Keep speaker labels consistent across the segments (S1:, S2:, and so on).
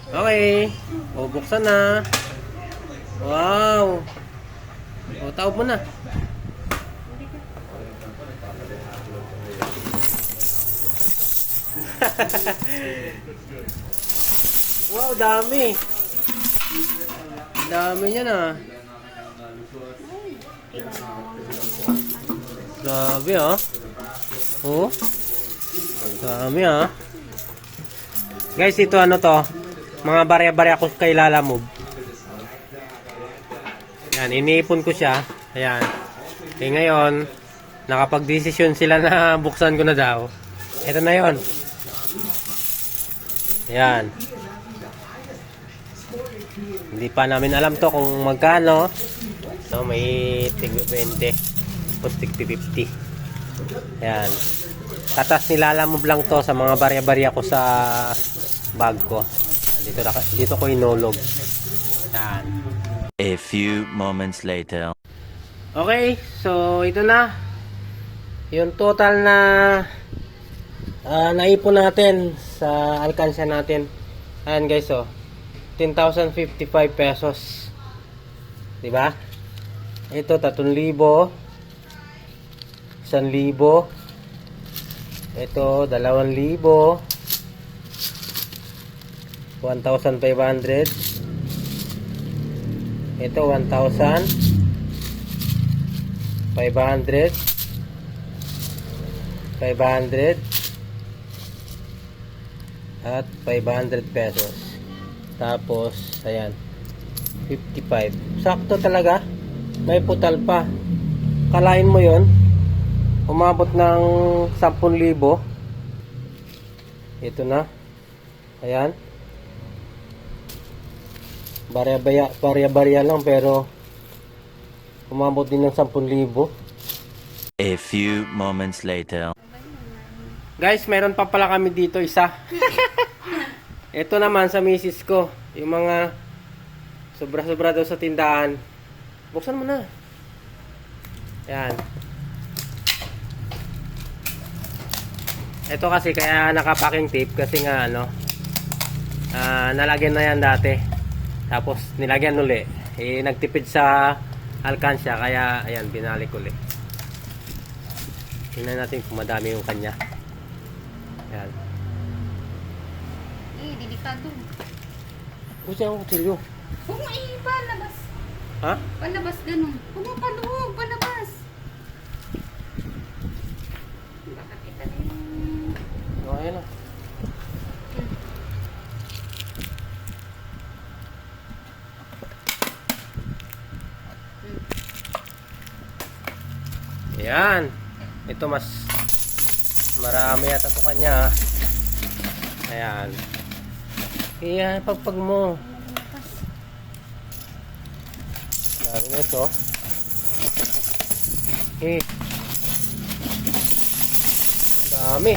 S1: Okay. O, buksan na. Wow. O, taob mo na. Wow, dami. Dami niya na. Grabe ah. Oh. Dami ah. Guys, ito ano to? Mga barya-barya ko kay Lalamove. Yan, iniipon ko siya. Ayan. Eh ngayon, nakapag-desisyon sila na buksan ko na daw. Ito na yon. Ayan. Hindi pa namin alam to kung magkano. So, may tig 20. Tapos tig 50. Ayan. Katas nilalamove lang to sa mga barya-barya ko sa bag ko. Dito ko inulog. Ayan.
S2: A few moments later.
S1: Okay, so ito na. Yung total na naipon natin sa alkansya natin. Ayan guys, oh. 10,055 pesos. Diba? Ito, 3,000. 1,000. Ito, 2,000. 1,500. Ito 1,000, 500, 500 at 500 pesos. Tapos ayan 55. Sakto talaga. May putal pa. Kalain mo yon, umabot ng 10,000. Ito na. Ayan. Barya-barya lang pero umabot din ng 10,000.
S2: A few moments later.
S1: Guys, meron pa pala kami dito isa. Ito naman sa misis ko. Yung mga sobra-sobra daw sa tindahan. Buksan mo na. Ayan. Ito kasi kaya nakapaking tape kasi nga ano, nalagyan na yan dati. Tapos nilagyan uli. Nagtipid sa alkansya kaya ayan, binalik uli. Tingnan natin kung madami yung kanya. Ayan.
S3: Delikado.
S1: Gusto yung kutsilyo.
S3: Huwag mo palabas.
S1: Ha?
S3: Palabas ganun. Huwag mo paloob. Palabas. Baka kita din.
S1: Okay na. Ayan. Ito mas marami yata ito kanya. Ayan. Ayan, pagpag mo. Dami na ito. Okay. Dami.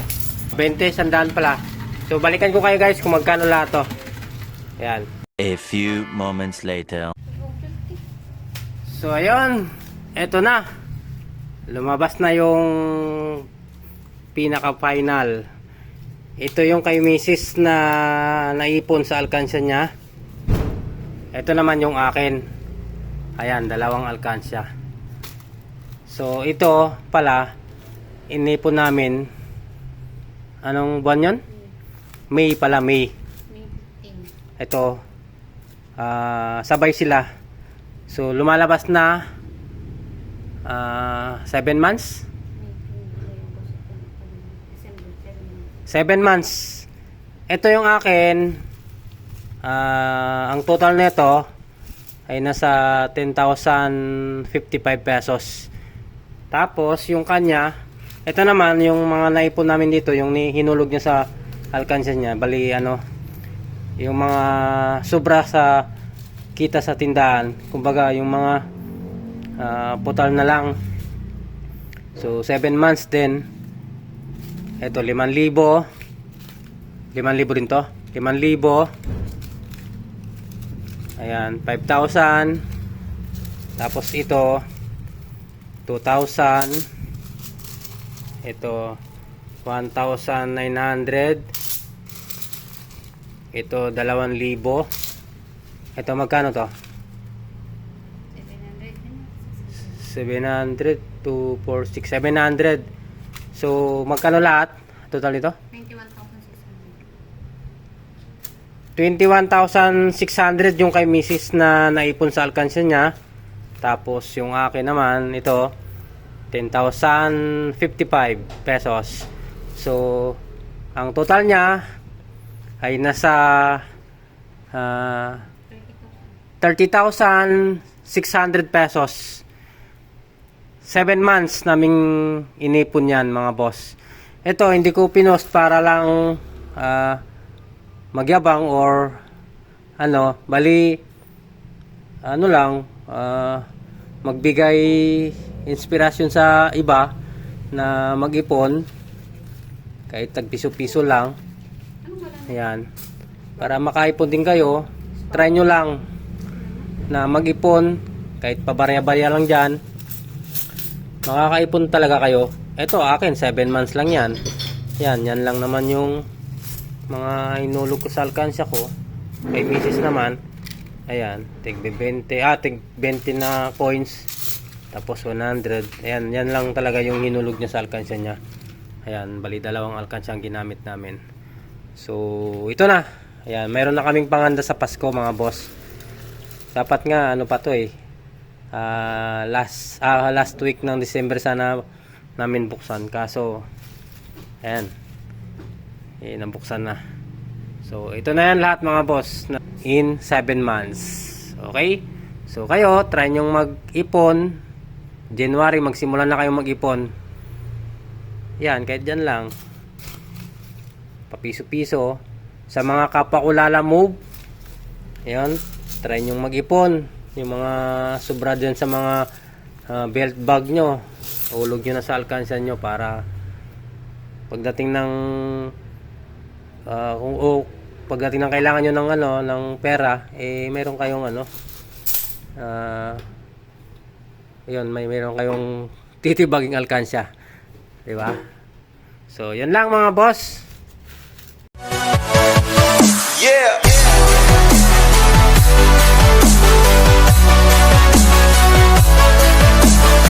S1: 20, sandaan pala. So, balikan ko kayo guys kung magkano lahat to. Ayan.
S2: A few moments later.
S1: So, ayun. Ito na. Lumabas na yung pinaka-final. Ito yung kay Mrs. na naipon sa alkansya niya. Ito naman yung akin. Ayan, 2 alkansya. So, ito pala, inipon namin. Anong buwan yun? May pala, May. Ito, sabay sila. So, lumalabas na 7 months? 7 months. Ito yung akin. Ang total nito ay nasa 10,055 pesos. Tapos yung kanya, ito naman yung mga naipon namin dito, yung hinulog niya sa alkansya niya. Bali ano, yung mga sobra sa kita sa tindahan. Kumbaga yung mga putal na lang. So 7 months din. Ito 5,000. 5,000 din to. 5,000. Ayan, 5,000. Tapos ito 2,000. Ito 1,900. Ito 2,000. Ito magkano to?
S3: 700 din.
S1: 700 to 4, 6, 700. So, magkano lahat? Total ito?
S3: 21,600.
S1: 21,600 yung kay Mrs. na naipon sa alkansya niya. Tapos, yung akin naman, ito, 10,055 pesos. So, ang total niya ay nasa 30,600 pesos. 7 months naming inipon yan, mga boss. Ito, hindi ko pinost para lang magyabang or bali lang magbigay inspirasyon sa iba na mag-ipon kahit tag-piso-piso lang. Ayan, para makaipon din kayo. Try nyo lang na mag-ipon kahit pabarya-barya lang dyan, makakaipon talaga kayo. Ito akin 7 months lang yan. Yan lang naman yung mga inulog ko sa alkansya ko. Kay Mrs. naman, ayan, tig 20 na coins, tapos 100. Ayan, yan lang talaga yung hinulog niya sa alkansya niya. Ayan, bali 2 alkansya ang ginamit namin. So, ito na. Ayan, mayroon na kaming panganda sa Pasko, mga boss. Dapat nga, ano pa to last week ng December sana namin buksan. Kaso, ayan, nabuksan na. So, ito na yan lahat, mga boss, in 7 months. Okay? So, kayo, try nyong mag-ipon. January, magsimula na kayong mag-ipon. Yan, kahit dyan lang. Papiso-piso. Sa mga kapwa ko Lala Move, ayan, try nyong mag-ipon. Yung mga sobra dyan sa mga belt bag nyo, ulog nyo na sa alkansya nyo para pagdating ng pagdating ng kailangan nyo ng pera, meron kayong meron kayong titibaging alkansya, di ba? So, yan lang, mga boss.
S4: Yeah.